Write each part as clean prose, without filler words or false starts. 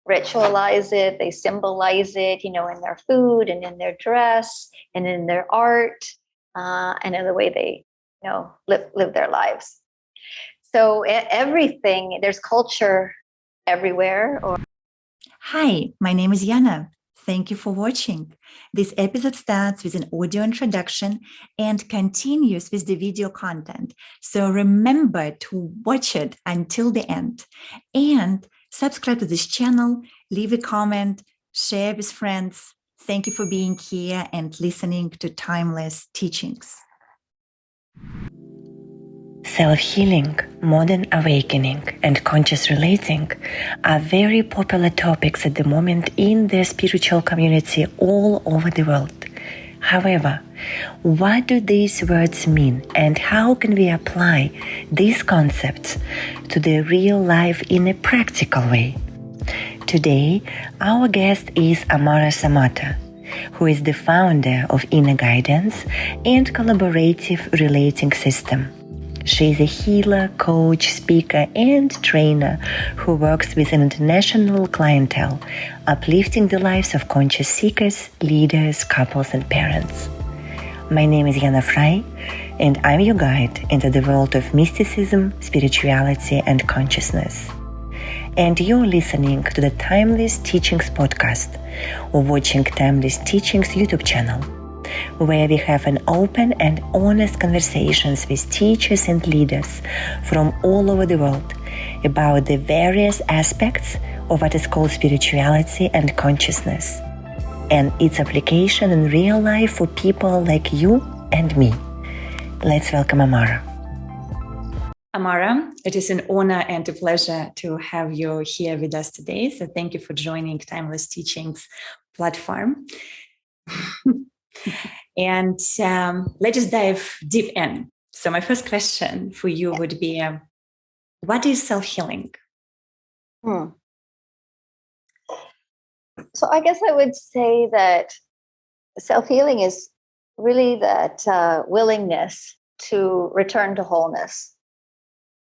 ritualize it, they symbolize it, in their food and in their dress and in their art, and in the way they, live their lives. So everything, there's culture everywhere. Hi, my name is Yana. Thank you for watching. This episode starts with an audio introduction and continues with the video content. So remember to watch it until the end. And subscribe to this channel, leave a comment, share with friends. Thank you for being here and listening to Timeless Teachings. Self-healing, modern awakening, and conscious relating are very popular topics at the moment in the spiritual community all over the world. However, what do these words mean and how can we apply these concepts to the real life in a practical way? Today, our guest is Amara Samata, who is the founder of InnerGuidance and collaborative relating system. She is a healer, coach, speaker, and trainer who works with an international clientele, uplifting the lives of conscious seekers, leaders, couples, and parents. My name is Yana and I'm your guide into the world of mysticism, spirituality, and consciousness. And you're listening to the Timeless Teachings podcast or watching Timeless Teachings YouTube channel, where we have an open and honest conversations with teachers and leaders from all over the world about the various aspects of what is called spirituality and consciousness, and its application in real life for people like you and me. Let's welcome Amara. Amara, it is an honor and a pleasure to have you here with us today. So thank you for joining Timeless Teachings platform. And let's just dive deep in. So my first question for you would be, what is self-healing? So I guess I would say that self-healing is really that willingness to return to wholeness.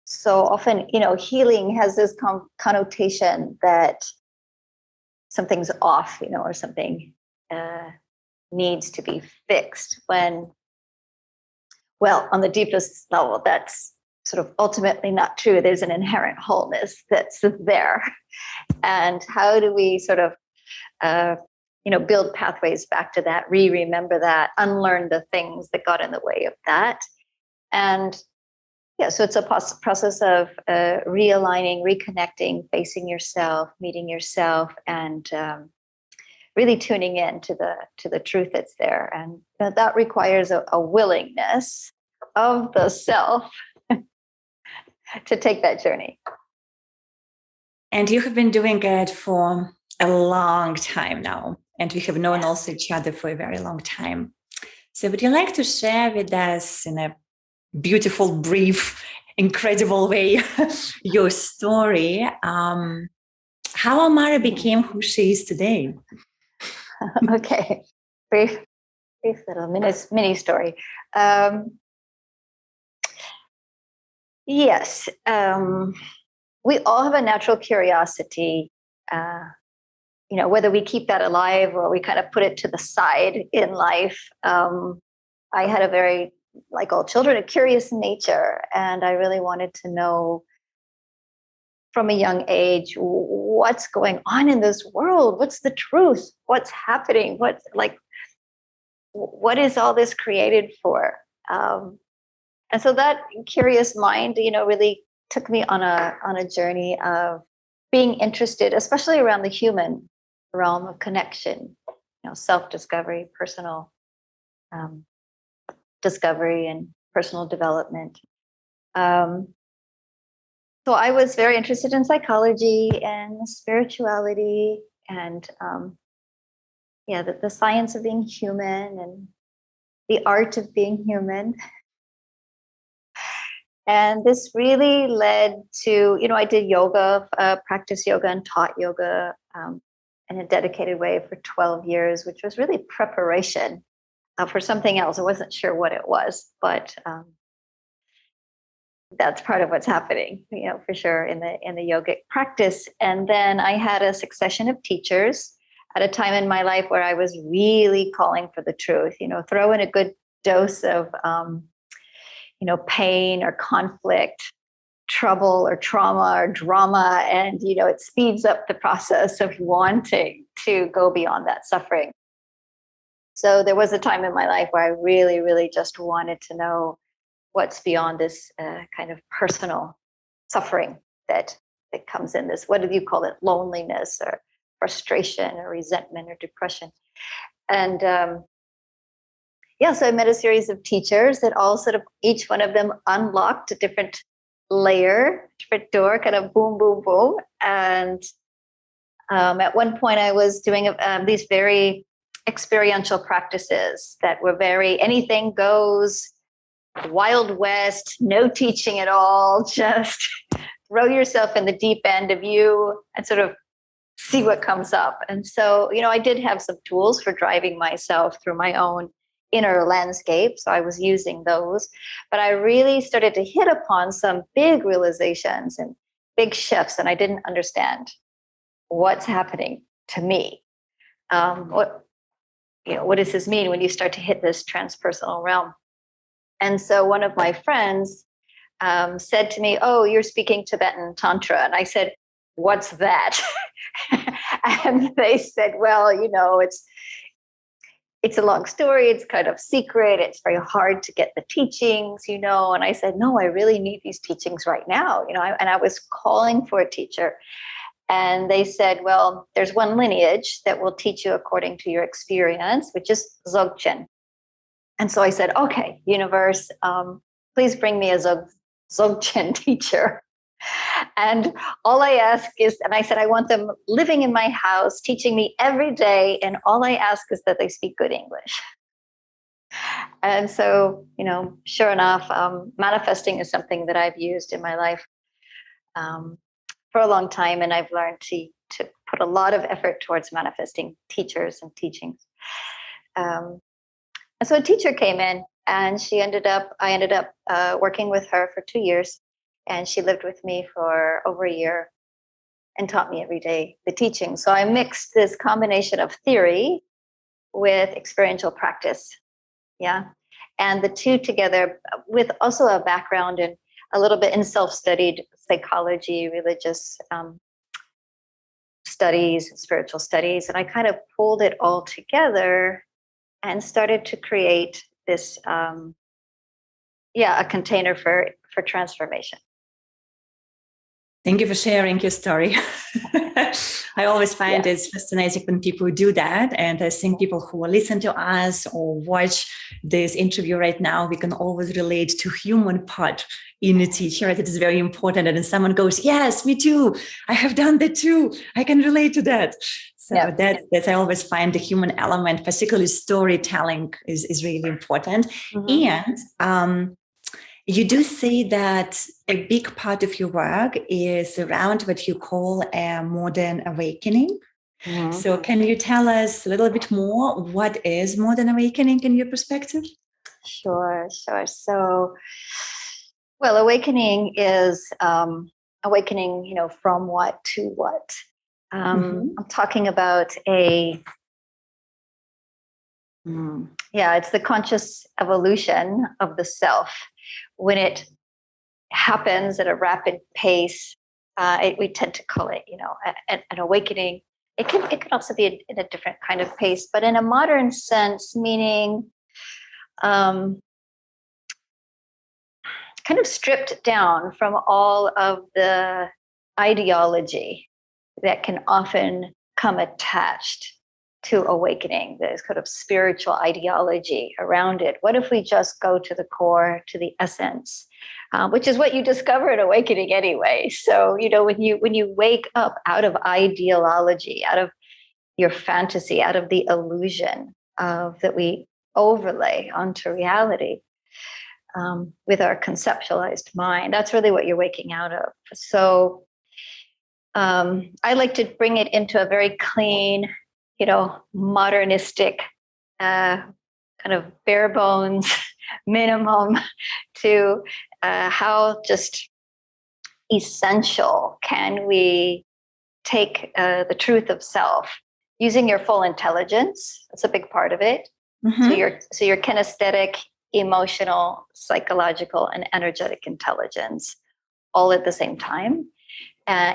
So often, healing has this connotation that something's off, or something needs to be fixed, when, well, on the deepest level, that's sort of ultimately not true. There's an inherent wholeness that's there. And how do we sort of, build pathways back to that, remember that, unlearn the things that got in the way of that? And yeah, so it's a process of realigning, reconnecting, facing yourself, meeting yourself, and really tuning in to the truth that's there. And that requires a willingness of the self to take that journey. And you have been doing it for a long time now. And we have known also each other for a very long time. So would you like to share with us in a beautiful, brief, incredible way your story, how Amara became who she is today? Okay, brief little mini story. Yes, we all have a natural curiosity, whether we keep that alive or we kind of put it to the side in life. I had a very, like all children, a curious nature, and I really wanted to know from a young age what's going on in this world. What's the truth? What's happening? What is all this created for? And so that curious mind, really took me on a journey of being interested, especially around the human realm of connection, self-discovery, personal discovery, and personal development. So I was very interested in psychology and spirituality and the science of being human and the art of being human. And this really led to, I did yoga, practiced yoga and taught yoga in a dedicated way for 12 years, which was really preparation for something else. I wasn't sure what it was, but that's part of what's happening, for sure in the yogic practice. And then I had a succession of teachers at a time in my life where I was really calling for the truth, throw in a good dose of, pain or conflict, trouble or trauma or drama. And, it speeds up the process of wanting to go beyond that suffering. So there was a time in my life where I really, really just wanted to know what's beyond this kind of personal suffering that comes in this, what do you call it, loneliness or frustration or resentment or depression. And so I met a series of teachers that all sort of, each one of them unlocked a different layer, different door, kind of boom, boom, boom. And at one point I was doing these very experiential practices that were very anything goes, Wild West, no teaching at all, just throw yourself in the deep end of you and sort of see what comes up. And so, I did have some tools for driving myself through my own inner landscape. So I was using those, but I really started to hit upon some big realizations and big shifts, and I didn't understand what's happening to me. What does this mean when you start to hit this transpersonal realm? And so one of my friends said to me, "Oh, you're speaking Tibetan Tantra." And I said, "What's that?" And they said, "Well, it's a long story. It's kind of secret. It's very hard to get the teachings, And I said, "No, I really need these teachings right now." And I was calling for a teacher. And they said, "Well, there's one lineage that will teach you according to your experience, which is Dzogchen." And so I said, "Okay, universe, please bring me a Dzogchen teacher." And all I ask is, and I said, I want them living in my house, teaching me every day. And all I ask is that they speak good English. And so, sure enough, manifesting is something that I've used in my life for a long time. And I've learned to put a lot of effort towards manifesting teachers and teachings. And so a teacher came in, and I ended up working with her for 2 years. And she lived with me for over a year and taught me every day the teaching. So I mixed this combination of theory with experiential practice. Yeah. And the two together, with also a background in a little bit in self-studied psychology, religious studies, spiritual studies. And I kind of pulled it all together and started to create this, a container for transformation. Thank you for sharing your story. I always find it's fascinating when people do that. And I think people who will listen to us or watch this interview right now, we can always relate to human part in a teacher. That is very important. And then someone goes, "Yes, me too. I have done that too. I can relate to that." So that's I always find the human element, particularly storytelling, is really important. Mm-hmm. And you do say that a big part of your work is around what you call a modern awakening. Mm-hmm. So can you tell us a little bit more? What is modern awakening in your perspective? Sure. So, well, awakening is awakening, from what to what. I'm talking about it's the conscious evolution of the self. When it happens at a rapid pace, we tend to call it, an awakening. It can also be in a different kind of pace, but in a modern sense, meaning kind of stripped down from all of the ideology that can often come attached to awakening, this kind of spiritual ideology around it. What if we just go to the core, to the essence, which is what you discover at awakening anyway. So, when you wake up out of ideology, out of your fantasy, out of the illusion that we overlay onto reality with our conceptualized mind, that's really what you're waking out of. So I like to bring it into a very clean, modernistic kind kind of bare bones minimum to how just essential can we take the truth of self using your full intelligence. That's a big part of it. So your kinesthetic, emotional, psychological, and energetic intelligence all at the same time,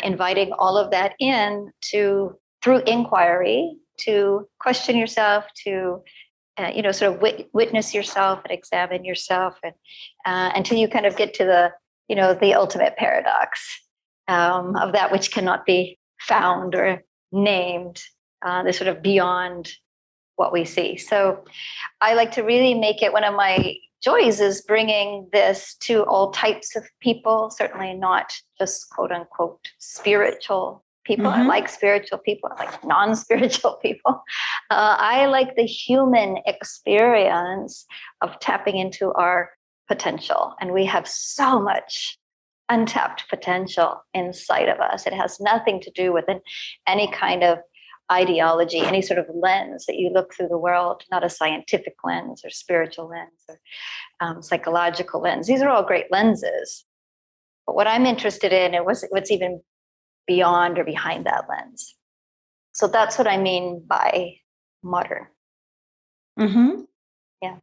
inviting all of that in to through inquiry to question yourself, to sort of witness yourself and examine yourself, and until you kind of get to the ultimate paradox of that which cannot be found or named, the sort of beyond what we see. So I like to really make it one of my joys is bringing this to all types of people, certainly not just quote unquote spiritual people. I like spiritual people. I like non-spiritual people. I like the human experience of tapping into our potential. And we have so much untapped potential inside of us. It has nothing to do with any kind of ideology, any sort of lens that you look through the world, not a scientific lens or spiritual lens or psychological lens. These are all great lenses. But what I'm interested in is what's even beyond or behind that lens. So that's what I mean by modern. Yeah.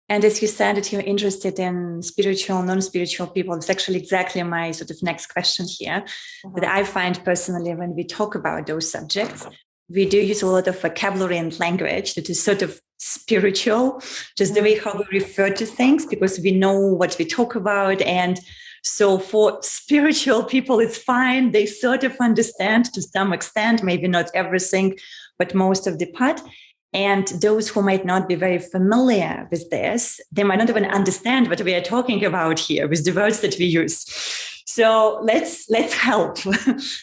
And as you said that you're interested in spiritual, non-spiritual people, it's actually exactly my sort of next question here. That I find personally when we talk about those subjects, we do use a lot of vocabulary and language that is sort of spiritual, just the way how we refer to things, because we know what we talk about. And so for spiritual people, it's fine. They sort of understand to some extent, maybe not everything, but most of the part. And those who might not be very familiar with this, they might not even understand what we are talking about here with the words that we use. So let's help.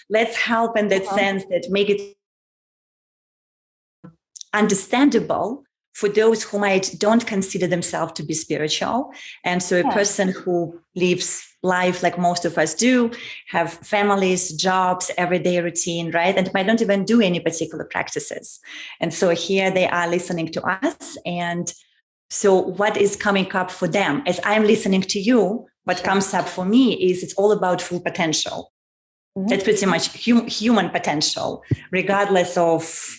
Let's help in that sense, that make it understandable for those who don't consider themselves to be spiritual. And so a person who lives life like most of us do, have families, jobs, everyday routine, right? And might not even do any particular practices. And so here they are listening to us. And so what is coming up for them? As I'm listening to you, what comes up for me is it's all about full potential. That's pretty much human potential, regardless of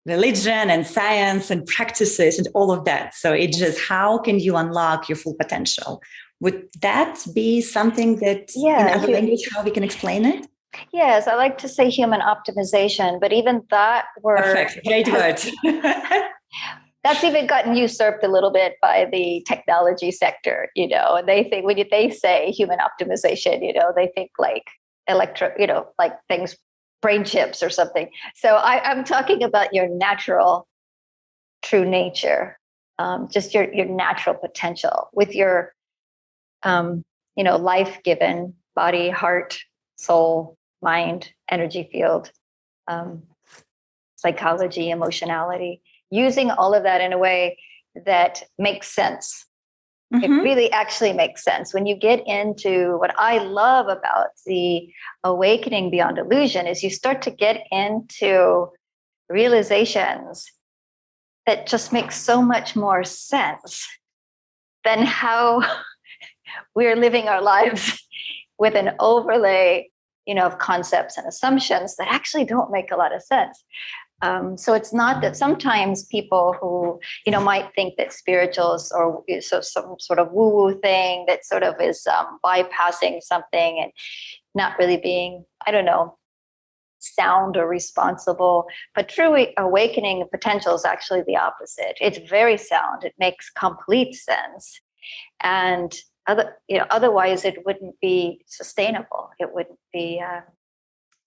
religion and science and practices and all of that. So it's just, how can you unlock your full potential? Would that be something that in other language, how we can explain it? Yes, I like to say human optimization, but even that word... Perfect, great word. That's even gotten usurped a little bit by the technology sector, and they think when they say human optimization, they think like like things, brain chips or something. So I'm talking about your natural, true nature, just your natural potential with your, life-given body, heart, soul, mind, energy field, psychology, emotionality, using all of that in a way that makes sense. It really actually makes sense. When you get into what I love about the awakening beyond illusion is you start to get into realizations that just make so much more sense than how we're living our lives with an overlay, of concepts and assumptions that actually don't make a lot of sense. So it's not that sometimes people who, might think that spirituals or some sort of woo-woo thing that sort of is bypassing something and not really being, sound or responsible. But true awakening potential is actually the opposite. It's very sound. It makes complete sense. And otherwise it wouldn't be sustainable. It wouldn't be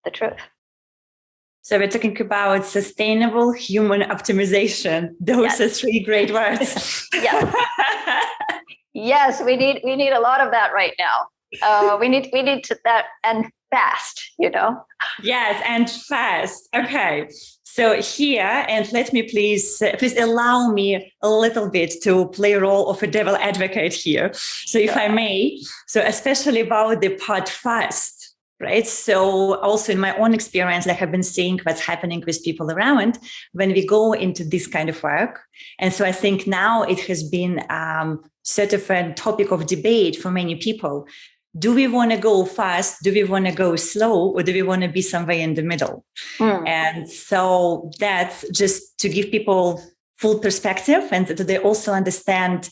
the truth. So we're talking about sustainable human optimization. Those are three great words. Yes, we need a lot of that right now. We need to that, and fast, Yes, and fast. Okay. So here, and let me please allow me a little bit to play a role of a devil advocate here. So if I may, so especially about the part fast. right? So also in my own experience, I have been seeing what's happening with people around when we go into this kind of work. And so I think now it has been sort of a topic of debate for many people. Do we want to go fast? Do we want to go slow? Or do we want to be somewhere in the middle? And so that's just to give people full perspective and that they also understand.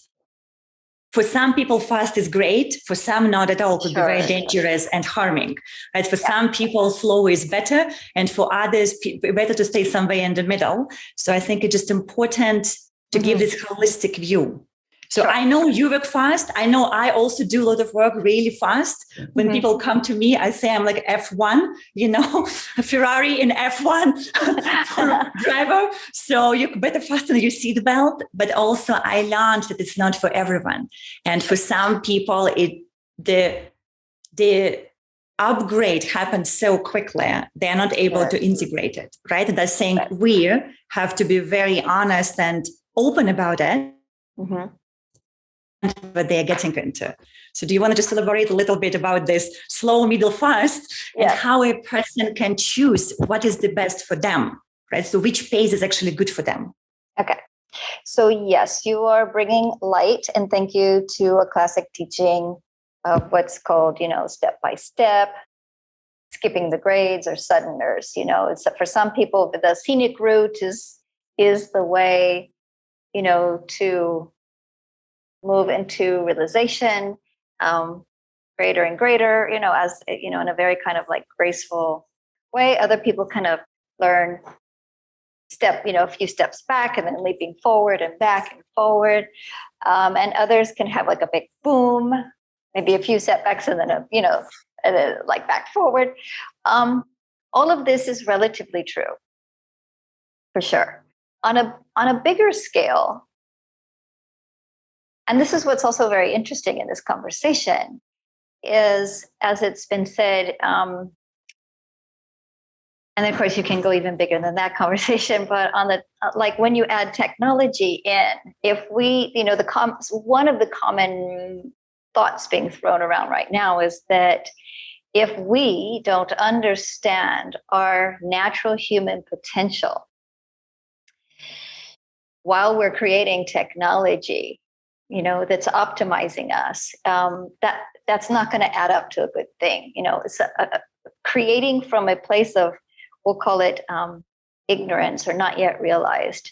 For some people, fast is great. For some, not at all. Could be very dangerous and harming. Right? For some people, slow is better. And for others, better to stay somewhere in the middle. So I think it's just important to give this holistic view. So I know you work fast. I know I also do a lot of work really fast. When people come to me, I say I'm like F1, a Ferrari in F1 driver. So you better fasten your seatbelt. But also I learned that it's not for everyone. And for some people, the upgrade happens so quickly, they're not able to integrate it, right? And I think we have to be very honest and open about it. What they're getting into. So do you want to just elaborate a little bit about this slow, middle, fast, and how a person can choose what is the best for them, right? So which pace is actually good for them? Okay. So yes, you are bringing light, and thank you to a classic teaching of what's called, step by step, skipping the grades or suddeners. It's for some people, the scenic route is the way, to move into realization, greater and greater, as, in a very kind of like graceful way. Other people kind of learn a few steps back and then leaping forward and back and forward. And others can have like a big boom, maybe a few setbacks and then, and then like back forward. All of this is relatively true, for sure. On a bigger scale, and this is what's also very interesting in this conversation, is, as it's been said, and of course you can go even bigger than that conversation, but on the, like when you add technology in, if we, one of the common thoughts being thrown around right now is that if we don't understand our natural human potential while we're creating technology, that's optimizing us, that's not going to add up to a good thing. It's creating from a place of, we'll call it ignorance or not yet realized,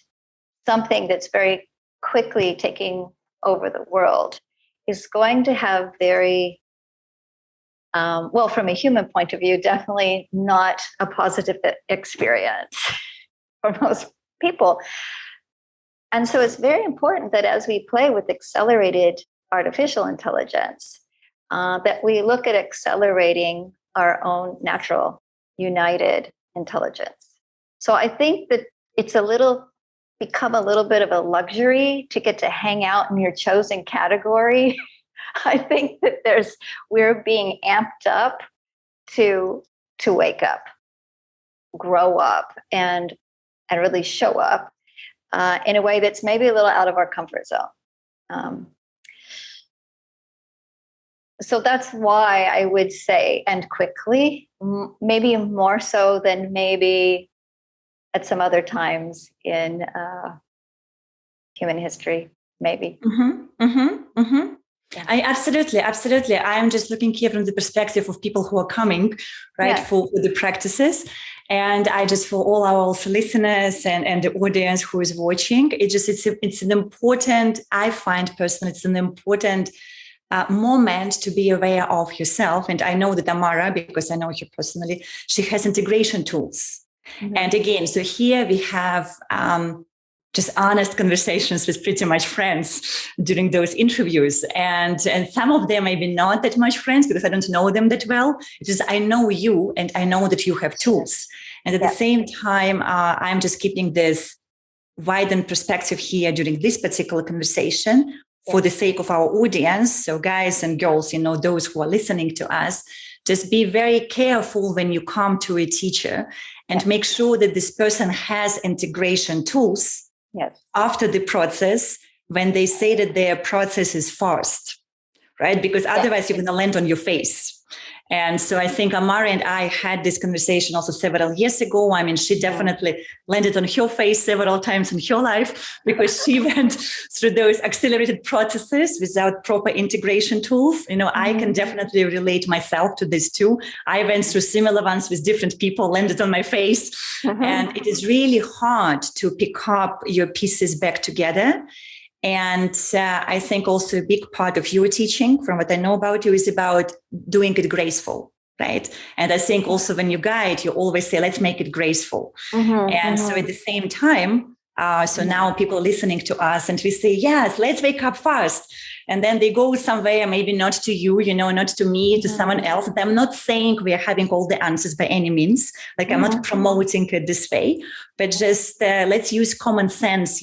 something that's very quickly taking over the world is going to have very, from a human point of view, definitely not a positive experience for most people. And so it's very important that as we play with accelerated artificial intelligence, that we look at accelerating our own natural united intelligence. So I think that it's become a little bit of a luxury to get to hang out in your chosen category. I think that we're being amped up to wake up, grow up, and really show up in a way that's maybe a little out of our comfort zone. So that's why I would say, and quickly, maybe more so than maybe at some other times in human history, maybe. Yeah. Absolutely. I'm just looking here from the perspective of people who are coming, right, for the practices. And I just, for all our also listeners and the audience who is watching, it's an important, I find personally, it's an important moment to be aware of yourself. And I know that Amara, because I know her personally, she has integration tools. And again, so here we have just honest conversations with pretty much friends during those interviews. And some of them maybe not that much friends because I don't know them that well. It's just I know you and I know that you have tools. And at the same time, I'm just keeping this widened perspective here during this particular conversation for the sake of our audience. So guys and girls, those who are listening to us, just be very careful when you come to a teacher and make sure that this person has integration tools after the process when they say that their process is fast, right? Because otherwise you're going to land on your face. And so I think Amara and I had this conversation also several years ago. I mean, she definitely landed on her face several times in her life because she went through those accelerated processes without proper integration tools. I can definitely relate myself to this too. I went through similar ones with different people, landed on my face. And it is really hard to pick up your pieces back together. And I think also a big part of your teaching, from what I know about you, is about doing it graceful, right? And I think also when you guide, you always say, let's make it graceful. So at the same time, so now people are listening to us and we say, yes, let's wake up fast. And then they go somewhere, maybe not to you, not to me, to someone else. And I'm not saying we are having all the answers by any means. Like I'm not promoting it this way, but just let's use common sense,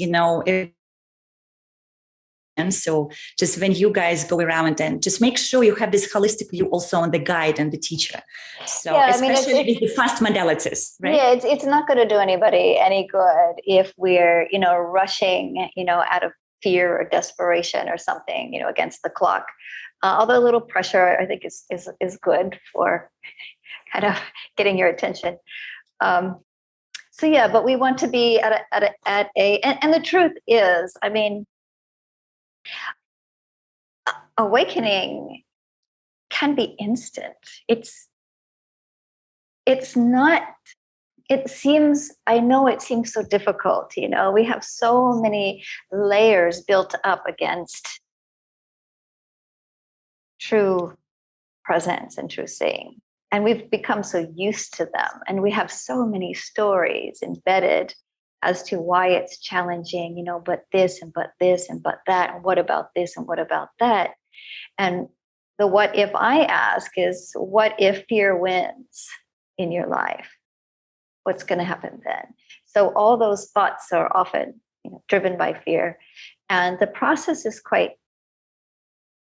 And so just when you guys go around and just make sure you have this holistic view also on the guide and the teacher. So especially with the fast modalities, right? Yeah, it's not going to do anybody any good if we're, rushing, out of fear or desperation or something, against the clock. Although a little pressure, I think is good for kind of getting your attention. But we want to be at a, and the truth is, I mean, awakening can be instant. It's not, I know it seems so difficult, we have so many layers built up against true presence and true seeing. And we've become so used to them. And we have so many stories embedded as to why it's challenging, but this and but this and but that. And what about this and what about that? And the what if I ask is, what if fear wins in your life? What's going to happen then? So all those thoughts are often driven by fear. And the process is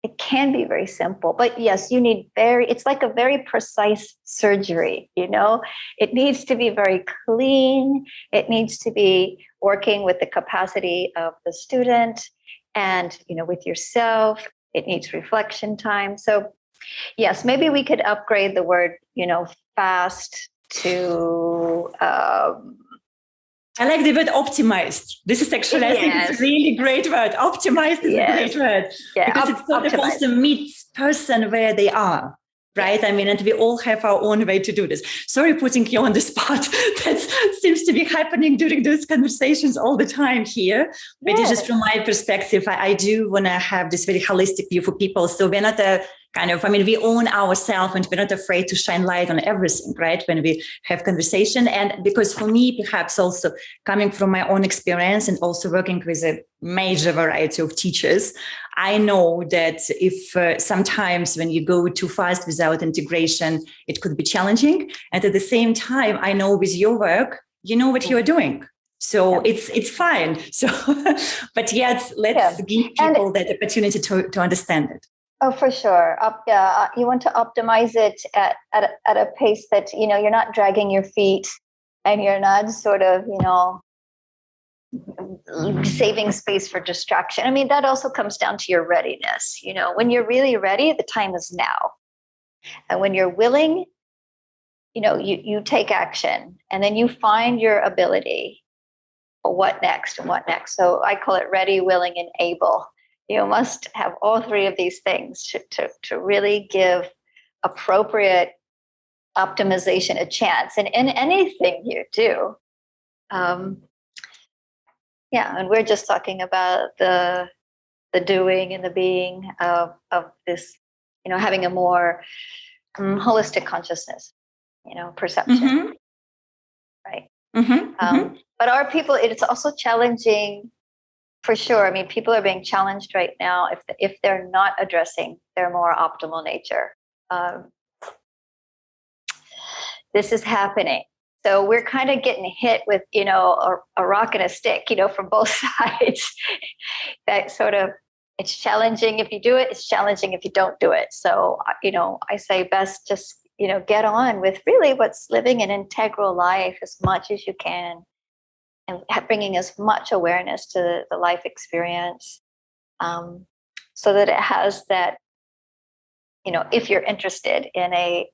it can be very simple, but yes, you need it's like a very precise surgery, It needs to be very clean. It needs to be working with the capacity of the student and, with yourself. It needs reflection time. So yes, maybe we could upgrade the word, fast to... I like the word optimized. This is actually, I think it's a really great word. Optimized is a great word. Yeah, because it's sort of also meets person where they are, right? I mean, and we all have our own way to do this. Sorry, putting you on the spot. That seems to be happening during those conversations all the time here. But it's just from my perspective, I do want to have this very holistic view for people. So we're not we own ourselves and we're not afraid to shine light on everything, right? When we have conversation. And because for me, perhaps also coming from my own experience and also working with a major variety of teachers, I know that if sometimes when you go too fast without integration, it could be challenging. And at the same time, I know with your work, you know what you're doing. So it's fine. So, but yet let's give people that opportunity to understand it. Oh, for sure. You want to optimize it at a pace that, you're not dragging your feet and you're not sort of, saving space for distraction. I mean, that also comes down to your readiness. When you're really ready, the time is now. And when you're willing, you take action and then you find your ability. What next and what next? So I call it ready, willing, and able. You must have all three of these things to really give appropriate optimization a chance. And in anything you do, and we're just talking about the doing and the being of this, having a more holistic consciousness, perception, right? But our people, it's also challenging. For sure. I mean, people are being challenged right now if they're not addressing their more optimal nature. This is happening. So we're kind of getting hit with, a rock and a stick, from both sides. That sort of, it's challenging if you do it. It's challenging if you don't do it. So, I say best just, get on with really what's living an integral life as much as you can. And bringing as much awareness to the life experience so that it has that if you're interested in a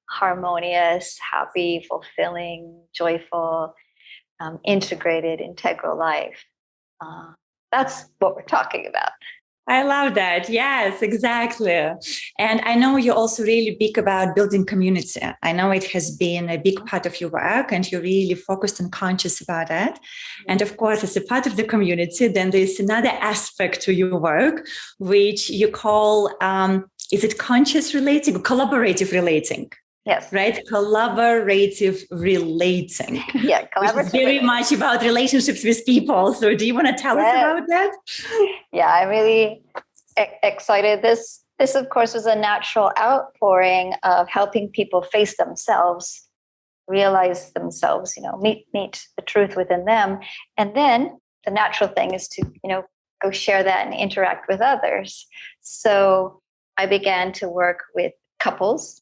harmonious, happy, fulfilling, joyful, integrated, integral life, that's what we're talking about. I love that. Yes, exactly. And I know you're also really big about building community. I know it has been a big part of your work and you're really focused and conscious about that. And of course, as a part of the community, then there's another aspect to your work, which you call, is it conscious relating or collaborative relating? Yes. Right? Collaborative relating. Yeah, collaborative. Which is very much about relationships with people. So do you want to tell us about that? Yeah, I'm really excited. This, of course, was a natural outpouring of helping people face themselves, realize themselves, meet the truth within them. And then the natural thing is to, go share that and interact with others. So I began to work with couples.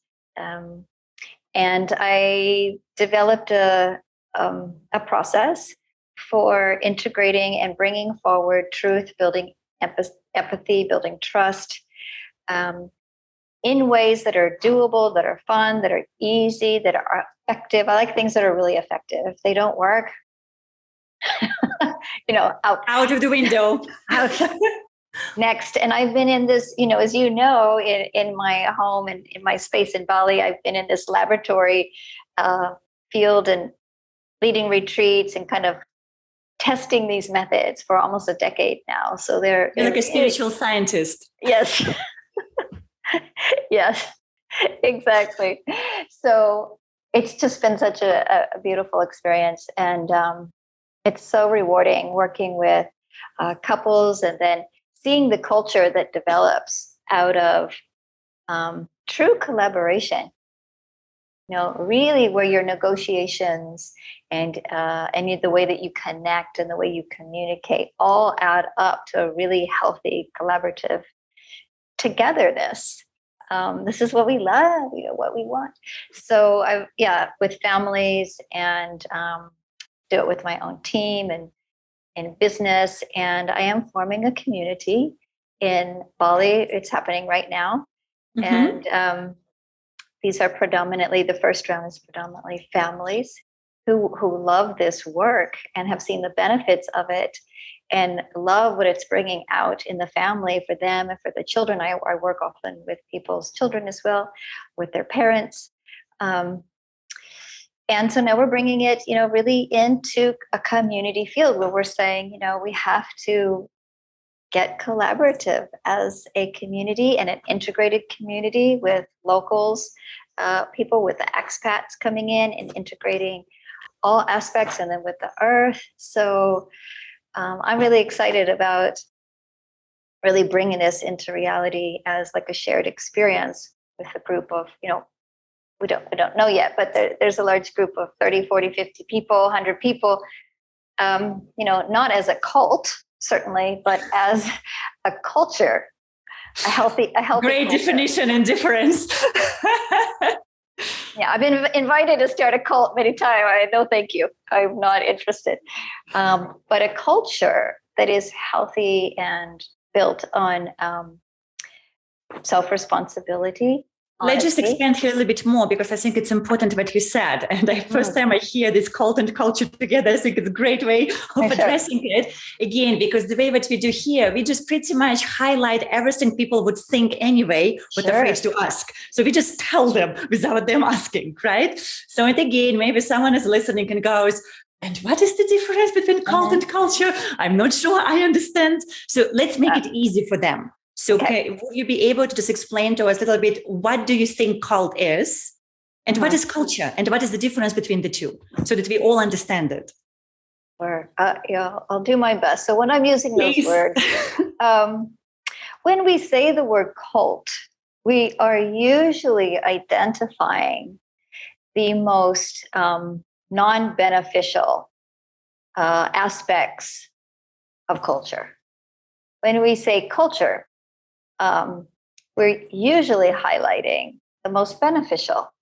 And I developed a process for integrating and bringing forward truth, building empathy, building trust, in ways that are doable, that are fun, that are easy, that are effective. I like things that are really effective. If they don't work, out of the window. Out. Next. And I've been in this, as you know, in my home and in my space in Bali, I've been in this laboratory field and leading retreats and kind of testing these methods for almost a decade now. So they're like a spiritual scientist. Yes. Yes, exactly. So it's just been such a beautiful experience. And it's so rewarding working with couples and then seeing the culture that develops out of true collaboration. Really where your negotiations and the way that you connect and the way you communicate all add up to a really healthy collaborative togetherness. This is what we love, what we want. So with families and do it with my own team and in business. And I am forming a community in Bali. It's happening right now. Mm-hmm. And these are the first round is predominantly families who love this work and have seen the benefits of it and love what it's bringing out in the family for them and for the children. I work often with people's children as well, with their parents. And so now we're bringing it, really into a community field where we're saying, we have to get collaborative as a community and an integrated community with locals, people with the expats coming in and integrating all aspects and then with the earth. So I'm really excited about really bringing this into reality as like a shared experience with a group of, we don't know yet, but there's a large group of 30, 40, 50 people, 100 people, not as a cult, certainly, but as a culture, a healthy great culture. Definition and difference. Yeah, I've been invited to start a cult many times. No, thank you. I'm not interested. But a culture that is healthy and built on self-responsibility. Let's just expand here a little bit more because I think it's important what you said. And the first time I hear this cult and culture together, I think it's a great way of addressing it. Again, because the way what we do here, we just pretty much highlight everything people would think anyway, but afraid to ask. So we just tell them without them asking, right? So and again, maybe someone is listening and goes, and what is the difference between cult and culture? I'm not sure I understand. So let's make it easy for them. So will you be able to just explain to us a little bit, what do you think cult is? And what is culture? And what is the difference between the two? So that we all understand it. Sure. I'll do my best. So when I'm using those words, when we say the word cult, we are usually identifying the most non-beneficial aspects of culture. When we say culture, we're usually highlighting the most beneficial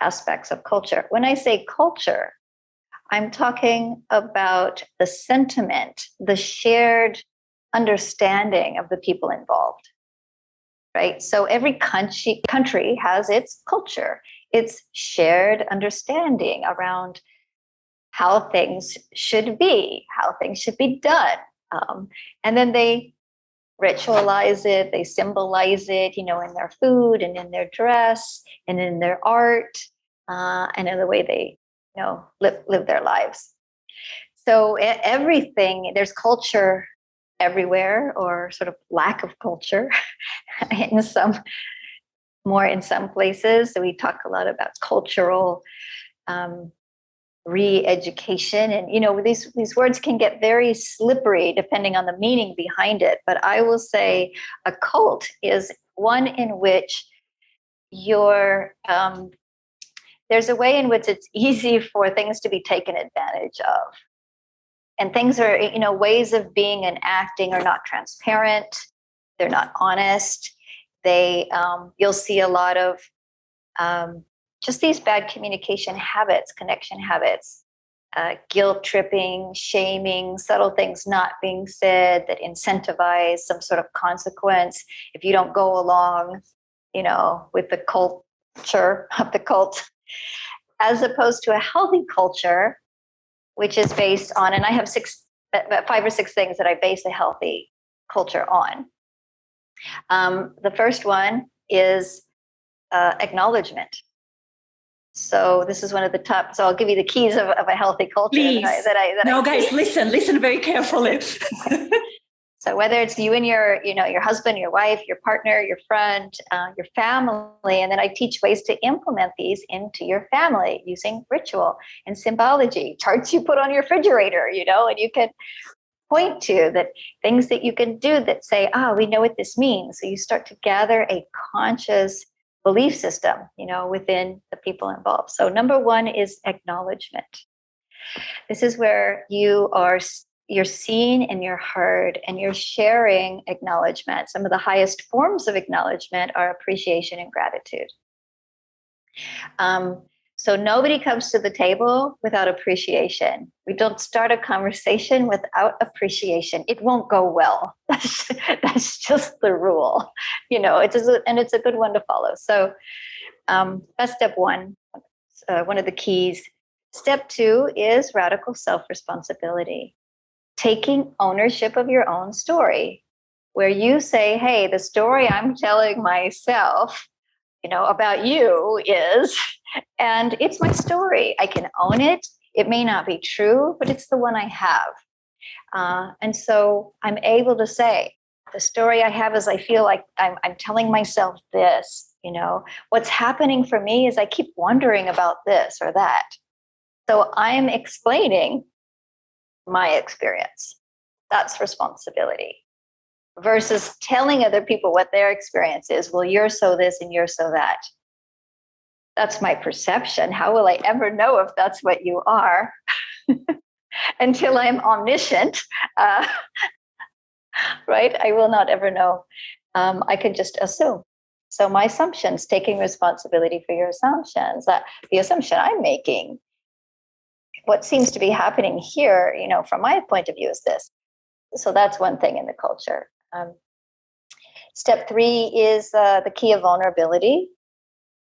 aspects of culture. When I say culture, I'm talking about the sentiment, the shared understanding of the people involved, right? So every country has its culture, its shared understanding around how things should be, how things should be done. And then they ritualize it, they symbolize it, in their food and in their dress and in their art, and in the way they, live their lives. So everything, there's culture everywhere, or sort of lack of culture in some places. So we talk a lot about cultural re-education, and these words can get very slippery depending on the meaning behind it. But I will say a cult is one in which there's a way in which it's easy for things to be taken advantage of, and things are, ways of being and acting are not transparent, they're not honest. You'll see a lot of just these bad communication habits, connection habits, guilt tripping, shaming, subtle things not being said that incentivize some sort of consequence if you don't go along, with the culture of the cult, as opposed to a healthy culture, which is based on, and I have 5 or 6 things that I base a healthy culture on. The first one is acknowledgement. So this is one of the top. So I'll give you the keys of a healthy culture. Please. Guys, listen very carefully. So whether it's you and your husband, your wife, your partner, your friend, your family, and then I teach ways to implement these into your family using ritual and symbology, charts you put on your refrigerator, and you can point to that things that you can do that say, we know what this means. So you start to gather a conscious belief system, within the people involved. So number 1 is acknowledgement. This is where you're seen and you're heard and you're sharing acknowledgement. Some of the highest forms of acknowledgement are appreciation and gratitude. So nobody comes to the table without appreciation. We don't start a conversation without appreciation. It won't go well. That's just the rule. It's a good one to follow. So that's step 1, one of the keys. Step 2 is radical self-responsibility. Taking ownership of your own story, where you say, hey, the story I'm telling myself, about you is, and it's my story. I can own it. It may not be true, but it's the one I have. And so I'm able to say, the story I have is I feel like I'm telling myself this, what's happening for me is I keep wondering about this or that. So I'm explaining my experience. That's responsibility. Versus telling other people what their experience is. Well, you're so this and you're so that. That's my perception. How will I ever know if that's what you are? Until I'm omniscient, right? I will not ever know. I can just assume. So my assumptions, taking responsibility for your assumptions, the assumption I'm making, what seems to be happening here, from my point of view is this. So that's one thing in the culture. Step 3 is the key of vulnerability,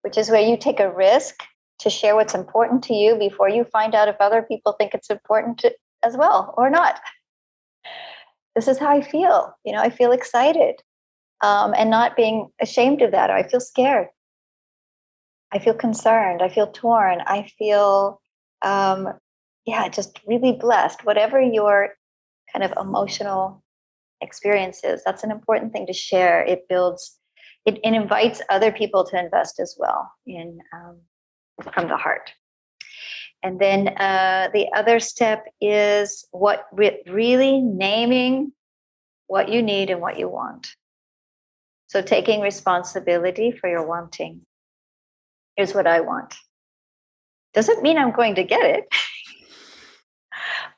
which is where you take a risk to share what's important to you before you find out if other people think it's important as well or not. This is how I feel. I feel excited, and not being ashamed of that. Or I feel scared. I feel concerned. I feel torn. I feel, just really blessed. Whatever your kind of emotional experiences, that's an important thing to share. It builds, it invites other people to invest as well in from the heart. And then the other step is really naming what you need and what you want. So taking responsibility for your wanting. Here's what I want. Doesn't mean I'm going to get it.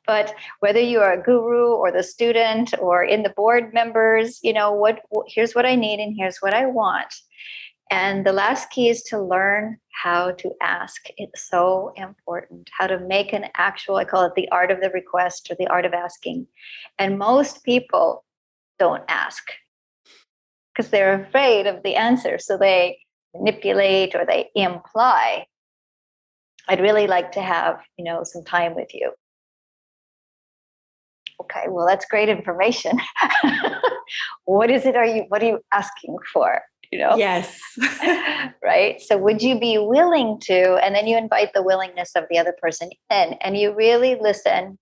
But whether you are a guru or the student or in the board members, here's what I need and here's what I want. And the last key is to learn how to ask. It's so important. How to make an actual, I call it the art of the request or the art of asking. And most people don't ask. because they're afraid of the answer. So they manipulate or they imply, I'd really like to have, some time with you. Okay, well, that's great information. What is it? What are you asking for? Yes. Right. So would you be willing to, and then you invite the willingness of the other person in, and you really listen.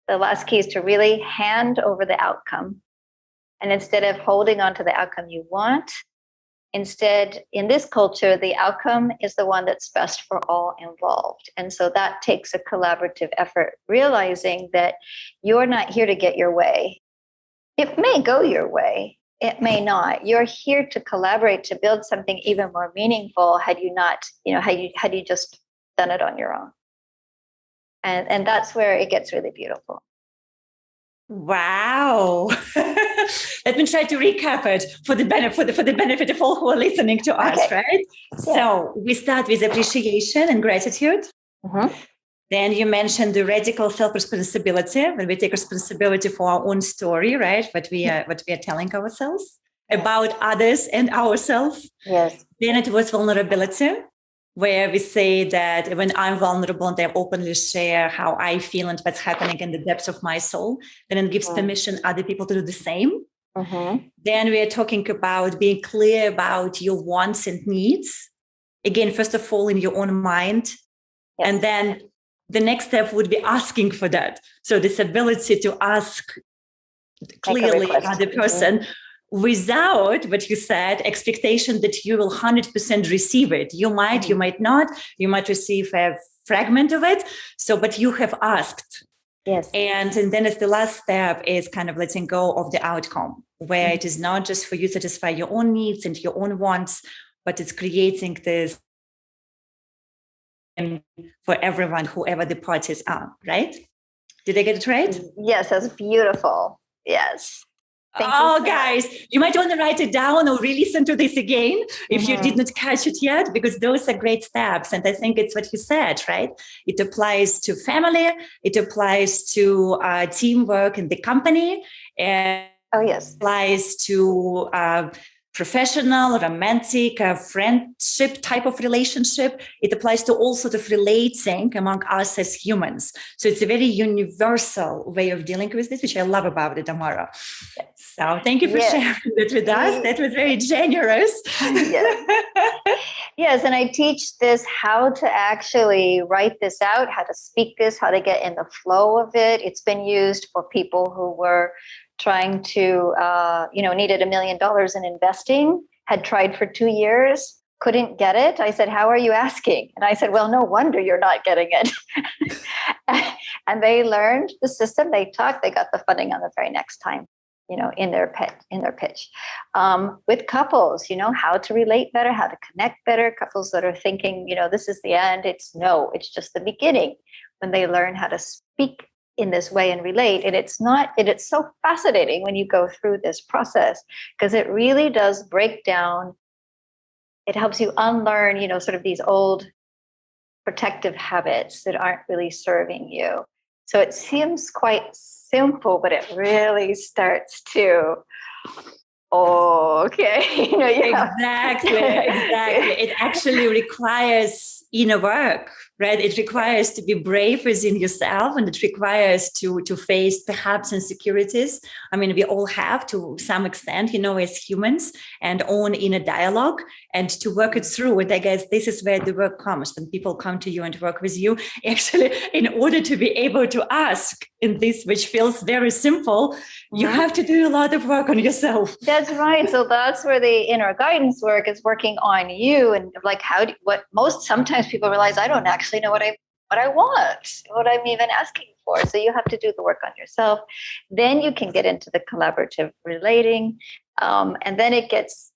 The last key is to really hand over the outcome. And instead of holding on to the outcome you want, instead, in this culture, the outcome is the one that's best for all involved. And so that takes a collaborative effort, realizing that you're not here to get your way. It may go your way. It may not. You're here to collaborate, to build something even more meaningful had you not, had you just done it on your own. And that's where it gets really beautiful. Wow. Let me try to recap it for the benefit of all who are listening to us, right? Yeah. So we start with appreciation and gratitude. Mm-hmm. Then you mentioned the radical self-responsibility, when we take responsibility for our own story, right? What we are telling ourselves about others and ourselves. Yes. Then it was vulnerability, where we say that when I'm vulnerable and I openly share how I feel and what's happening in the depths of my soul, then it gives permission other people to do the same. Mm-hmm. Then we are talking about being clear about your wants and needs. Again, first of all, in your own mind. Yes. And then the next step would be asking for that. So this ability to ask clearly other person without what you said, expectation that you will 100% receive it. You might, you might not, you might receive a fragment of it. So, but you have asked. Yes. And then as the last step is kind of letting go of the outcome, where it is not just for you to satisfy your own needs and your own wants, but it's creating this for everyone, whoever the parties are, right? Did I get it right? Yes, that's beautiful. Yes. Guys, you might want to write it down or re-listen to this again if you did not catch it yet, because those are great steps. And I think it's what you said, right? It applies to family. It applies to teamwork in the company. And applies to professional, romantic, friendship type of relationship. It applies to all sort of relating among us as humans. So it's a very universal way of dealing with this, which I love about it, Amara. So thank you for sharing that with us. That was very generous. Yes, and I teach this, how to actually write this out, how to speak this, how to get in the flow of it. It's been used for people who were trying to, needed $1 million in investing, had tried for 2 years, couldn't get it. I said, how are you asking? And I said, well, no wonder you're not getting it. And they learned the system, they talked, they got the funding on the very next time, in their pitch. With couples, how to relate better, how to connect better. Couples that are thinking, this is the end. It's just the beginning. When they learn how to speak in this way and relate, and it's so fascinating when you go through this process, because it really does break down. It helps you unlearn, sort of these old protective habits that aren't really serving you. So it seems quite simple, but it really starts to, Exactly. It actually requires inner work, right? It requires to be brave within yourself, and it requires to face perhaps insecurities. I mean, we all have to some extent, as humans, and own inner dialogue, and to work it through. And I guess this is where the work comes. When people come to you and work with you, actually, in order to be able to ask in this, which feels very simple, you have to do a lot of work on yourself. That's right. So that's where the inner guidance work is working on you. And like, sometimes people realize, I don't actually know what I want, what I'm even asking for. So you have to do the work on yourself. Then you can get into the collaborative relating. And then it gets,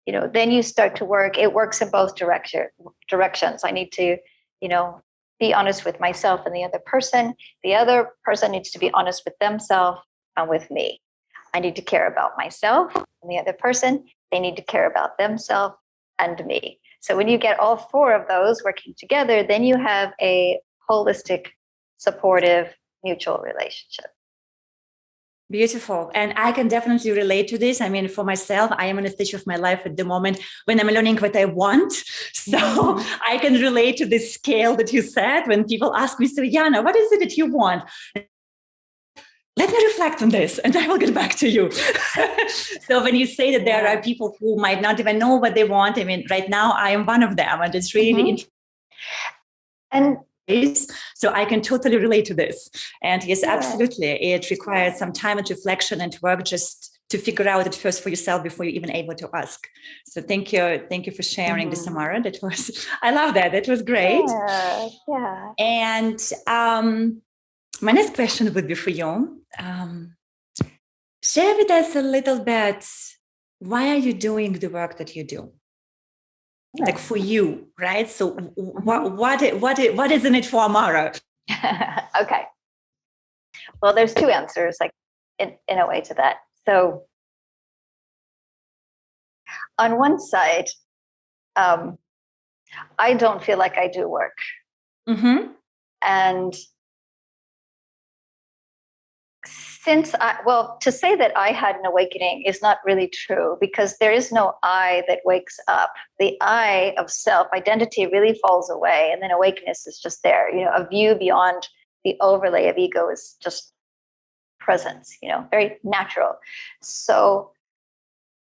then you start to work. It works in both directions. I need to, be honest with myself and the other person. The other person needs to be honest with themselves and with me. I need to care about myself and the other person. They need to care about themselves and me. So when you get all four of those working together, then you have a holistic, supportive, mutual relationship. Beautiful. And I can definitely relate to this. I mean, for myself, I am in a stage of my life at the moment when I'm learning what I want. So I can relate to this scale that you said when people ask me, so Yana, what is it that you want? Let me reflect on this and I will get back to you. So when you say that there are people who might not even know what they want, I mean, right now I am one of them, and it's really interesting. And so I can totally relate to this. And yes, absolutely. It requires some time and reflection and work just to figure out it first for yourself before you're even able to ask. So thank you. Thank you for sharing this, Amara. That was, I love that. That was great. Yeah. And my next question would be for you. Share with us a little bit, why are you doing the work that you do? Like for you, right? So what is in it for Amara? Okay. Well, there's two answers, like in a way to that. So on one side, I don't feel like I do work. And to say that I had an awakening is not really true, because there is no I that wakes up. The I of self identity really falls away, and then awakeness is just there. A view beyond the overlay of ego is just presence, very natural. So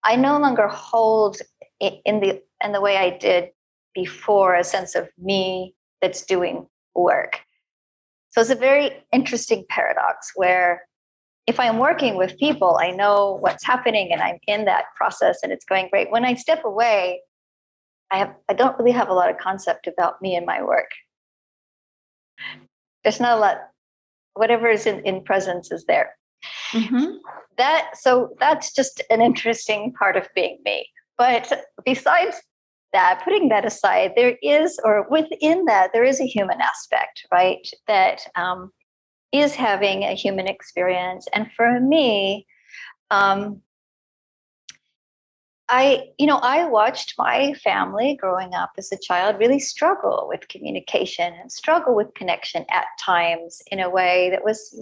I no longer hold in the way I did before a sense of me that's doing work. So it's a very interesting paradox where if I'm working with people, I know what's happening and I'm in that process and it's going great. When I step away, I don't really have a lot of concept about me and my work. There's not a lot. Whatever is in presence is there. So that's just an interesting part of being me. But besides that, putting that aside, within that, there is a human aspect, right? That is having a human experience. And for me, I watched my family growing up as a child really struggle with communication and struggle with connection at times in a way that was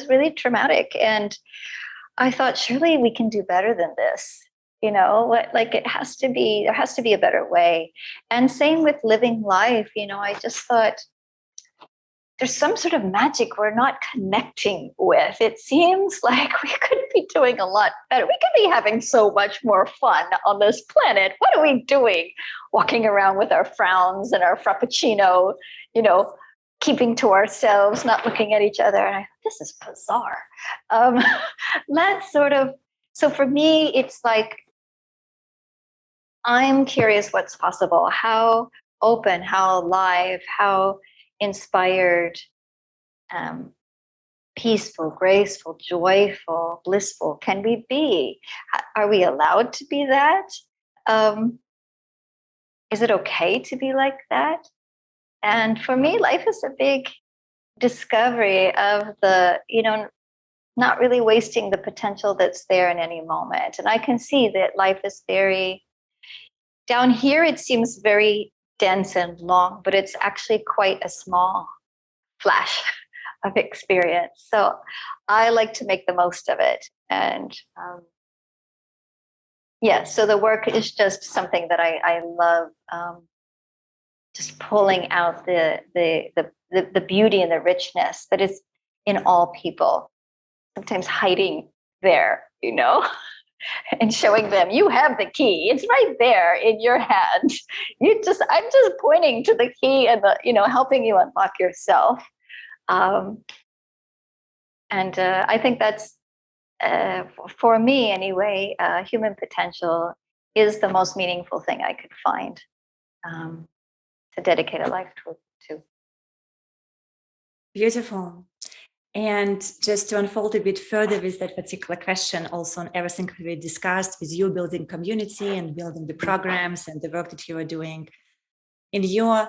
really traumatic. And I thought, surely we can do better than this. There has to be a better way. And same with living life. I just thought, there's some sort of magic we're not connecting with. It seems like we could be doing a lot better. We could be having so much more fun on this planet. What are we doing? Walking around with our frowns and our frappuccino, keeping to ourselves, not looking at each other. And I thought, this is bizarre. So for me, it's like, I'm curious what's possible, how open, how alive, how inspired, peaceful, graceful, joyful, blissful can we be? Are we allowed to be that? Is it okay to be like that? And for me, life is a big discovery of not really wasting the potential that's there in any moment. And I can see that life is down here, it seems very dense and long, but it's actually quite a small flash of experience. So I like to make the most of it. And so the work is just something that I love, just pulling out the beauty and the richness that is in all people, sometimes hiding there, and showing them, you have the key. It's right there in your hand. I'm just pointing to the key and helping you unlock yourself. And I think that's, for me anyway, human potential is the most meaningful thing I could find to dedicate a life to. Beautiful. And just to unfold a bit further with that particular question, also on everything we discussed with you building community and building the programs and the work that you are doing, in your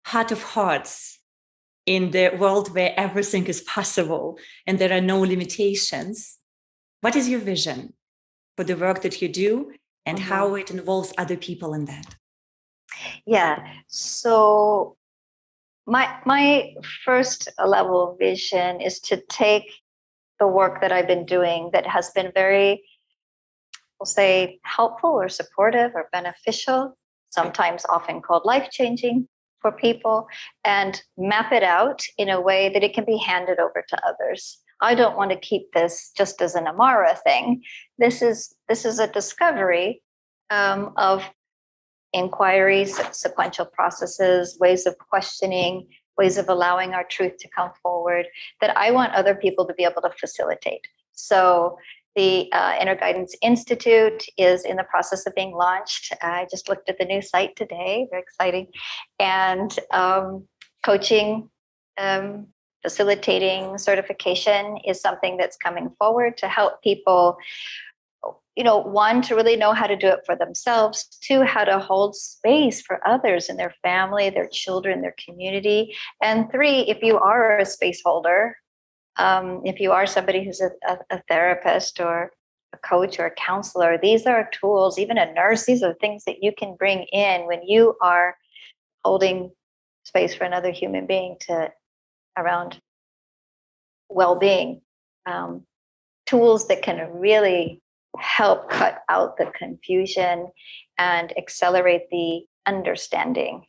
heart of hearts, in the world where everything is possible and there are no limitations, what is your vision for the work that you do and how it involves other people in that? Yeah. So my first level vision is to take the work that I've been doing that has been very, we'll say, helpful or supportive or beneficial, sometimes often called life-changing for people, and map it out in a way that it can be handed over to others. I don't want to keep this just as an Amara thing. This is a discovery of inquiries, sequential processes, ways of questioning, ways of allowing our truth to come forward that I want other people to be able to facilitate. So the Inner Guidance Institute is in the process of being launched. I just looked at the new site today, very exciting. And coaching, facilitating certification is something that's coming forward to help people, one, to really know how to do it for themselves, two, how to hold space for others in their family, their children, their community, and three, if you are a space holder, if you are somebody who's a therapist or a coach or a counselor, these are tools, even a nurse, these are things that you can bring in when you are holding space for another human being around well-being. Tools that can really help cut out the confusion and accelerate the understanding.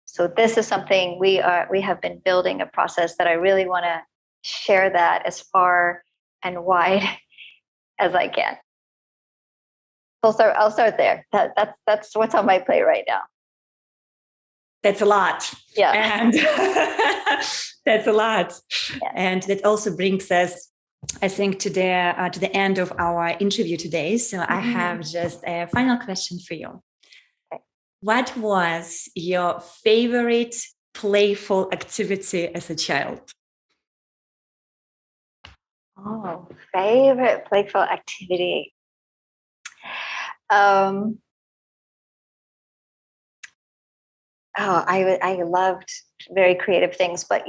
So this is something we have been building a process that I really want to share that as far and wide as I can. I'll start there. That's what's on my plate right now. That's a lot. Yeah. And that's a lot. Yeah. And that also brings us, I think, to the end of our interview today. So I have just a final question for you. Okay. What was your favorite playful activity as a child? Oh, favorite playful activity. I loved very creative things, but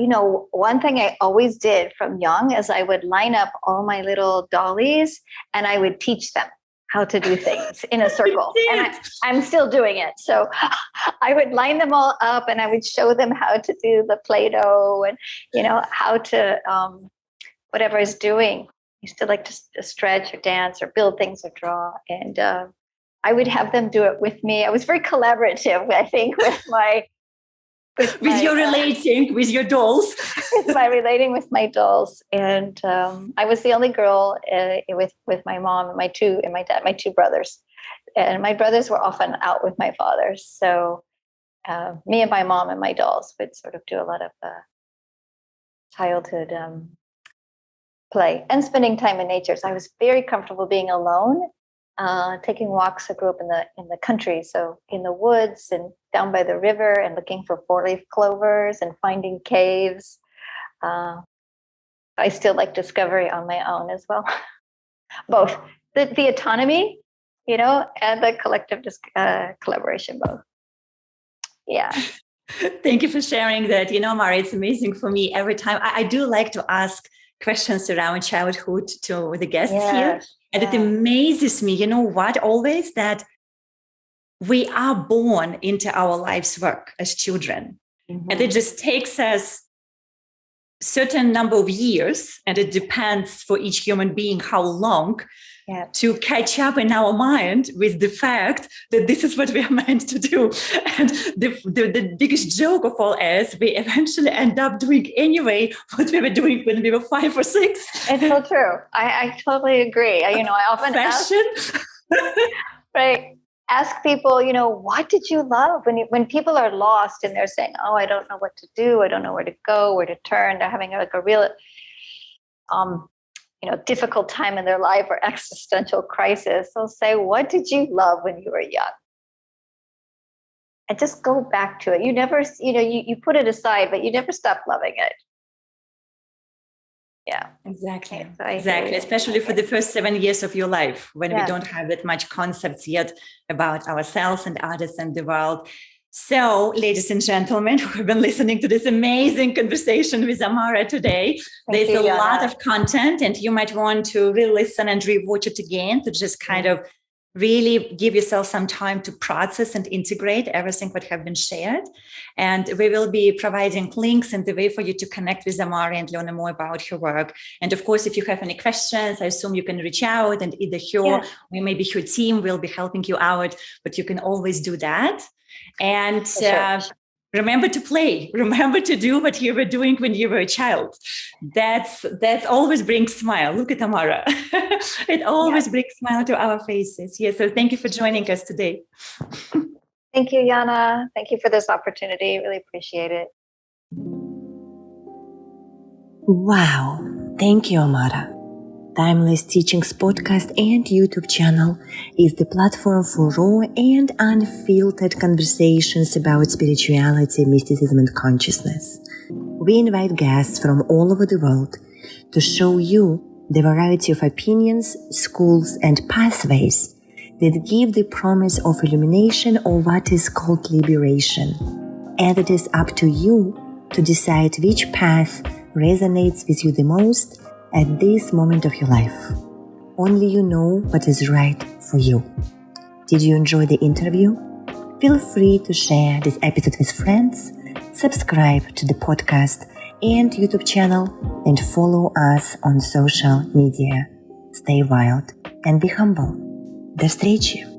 one thing I always did from young is I would line up all my little dollies and I would teach them how to do things in a circle. And I'm still doing it. So I would line them all up and I would show them how to do the Play-Doh and, how to, whatever I was doing. I used to like to stretch or dance or build things or draw. And I would have them do it with me. I was very collaborative, I think, with your relating with your dolls. With my relating with my dolls. And I was the only girl with my mom and my dad, my two brothers. And my brothers were often out with my father. So me and my mom and my dolls would sort of do a lot of childhood play and spending time in nature. So I was very comfortable being alone, taking walks. I grew up in the country, so in the woods and down by the river and looking for 4-leaf clovers and finding caves. I still like discovery on my own as well. Both the autonomy, and the collective collaboration, both. Yeah. Thank you for sharing that. Amara, it's amazing for me every time. I do like to ask questions around childhood to the guests here. And it amazes me, always that we are born into our life's work as children. Mm-hmm. And it just takes us a certain number of years, and it depends for each human being how long, to catch up in our mind with the fact that this is what we are meant to do. And the biggest joke of all is we eventually end up doing anyway what we were doing when we were 5 or 6. It's so true. I totally agree. I often ask people, what did you love when people are lost and they're saying, oh, I don't know what to do. I don't know where to go, where to turn. They're having a real, difficult time in their life or existential crisis. They'll say, what did you love when you were young? And just go back to it. You never, you put it aside, but you never stop loving it. Yeah, exactly. Especially for the first 7 years of your life, when we don't have that much concepts yet about ourselves and others and the world. So, ladies and gentlemen who have been listening to this amazing conversation with Amara today, there's a lot of content, and you might want to re-listen and re-watch it again to just kind of really give yourself some time to process and integrate everything what have been shared. And we will be providing links and the way for you to connect with Amara and learn more about her work. And of course, if you have any questions, I assume you can reach out, and either her or maybe her team will be helping you out, but you can always do that. And remember to play. Remember to do what you were doing when you were a child. That's always brings smile. Look at Amara. It always brings smile to our faces. Yeah. So thank you for joining us today. Thank you, Yana. Thank you for this opportunity. Really appreciate it. Wow. Thank you, Amara. Timeless Teachings podcast and YouTube channel is the platform for raw and unfiltered conversations about spirituality, mysticism, and consciousness. We invite guests from all over the world to show you the variety of opinions, schools, and pathways that give the promise of illumination or what is called liberation. And it is up to you to decide which path resonates with you the most at this moment of your life. Only you know what is right for you. Did you enjoy the interview? Feel free to share this episode with friends, subscribe to the podcast and YouTube channel, and follow us on social media. Stay wild and be humble. До встречи!